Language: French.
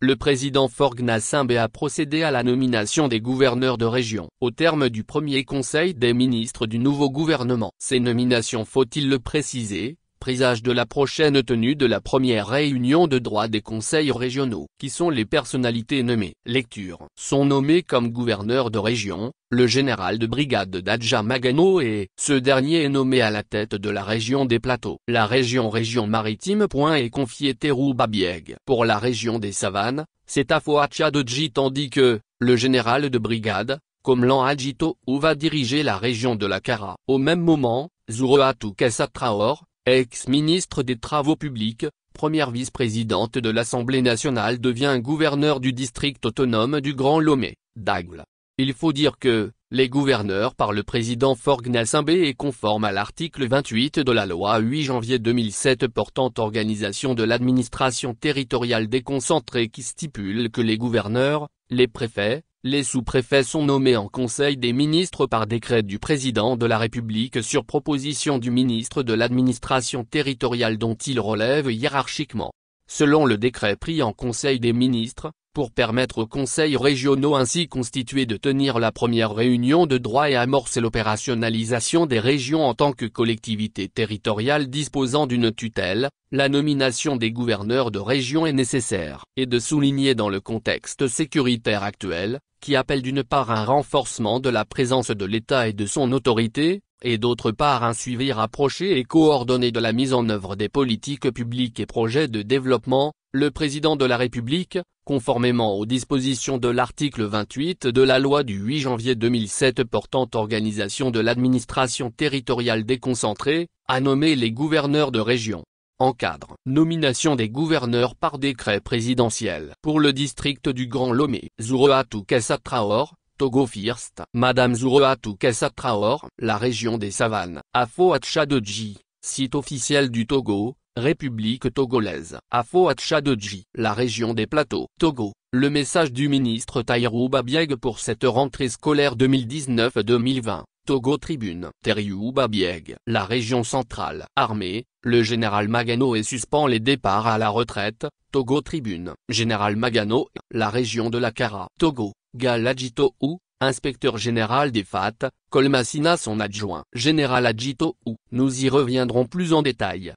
le président Faure Gnassingbé a procédé à la nomination des gouverneurs de région. Au terme du premier conseil des ministres du nouveau gouvernement. Ces nominations, faut-il le préciser, présagent de la prochaine tenue de la première réunion de droit des conseils régionaux. Qui sont les personnalités nommées? Lecture. Sont nommés comme gouverneur de région, le général de brigade Dadja Magano et ce dernier est nommé à la tête de la région des Plateaux. La région maritime. Est confiée Terouba Bieg. Pour la région des Savanes, c'est Afo Tchadodji tandis que, le général de brigade, Komlan Adjito va diriger la région de la Kara. Au même moment, Zouroatou Kessa Traor, ex-ministre des Travaux publics, première vice-présidente de l'Assemblée nationale devient gouverneur du district autonome du Grand Lomé, Dagle. Il faut dire que, les gouverneurs par le président Faure Gnassingbé est conforme à l'article 28 de la loi 8 janvier 2007 portant organisation de l'administration territoriale déconcentrée qui stipule que les gouverneurs, les préfets, les sous-préfets sont nommés en Conseil des ministres par décret du président de la République sur proposition du ministre de l'administration territoriale dont ils relèvent hiérarchiquement. Selon le décret pris en Conseil des ministres, pour permettre aux conseils régionaux ainsi constitués de tenir la première réunion de droit et amorcer l'opérationnalisation des régions en tant que collectivités territoriales disposant d'une tutelle, la nomination des gouverneurs de région est nécessaire. Et de souligner dans le contexte sécuritaire actuel, qui appelle d'une part un renforcement de la présence de l'État et de son autorité, et d'autre part un suivi rapproché et coordonné de la mise en œuvre des politiques publiques et projets de développement, le président de la République, conformément aux dispositions de l'article 28 de la loi du 8 janvier 2007 portant organisation de l'administration territoriale déconcentrée, a nommé les gouverneurs de région. Encadre. Nomination des gouverneurs par décret présidentiel. Pour le district du Grand Lomé, Zouroatou Kessa Traor, Togo First. Madame Zouroatou Kessa Traor, la région des Savanes. Afo Tchadodji, site officiel du Togo, République togolaise. Afo Tchadodji, la région des Plateaux. Togo. Le message du ministre Terouba Bieg pour cette rentrée scolaire 2019-2020. Togo Tribune. Terouba Bieg. La région centrale. Armée, le général Magano suspend les départs à la retraite. Togo Tribune. Général Magano, la région de la Kara. Togo. Gal Adjito inspecteur général des FAT, Kolmasina son adjoint. Général Adjito nous y reviendrons plus en détail.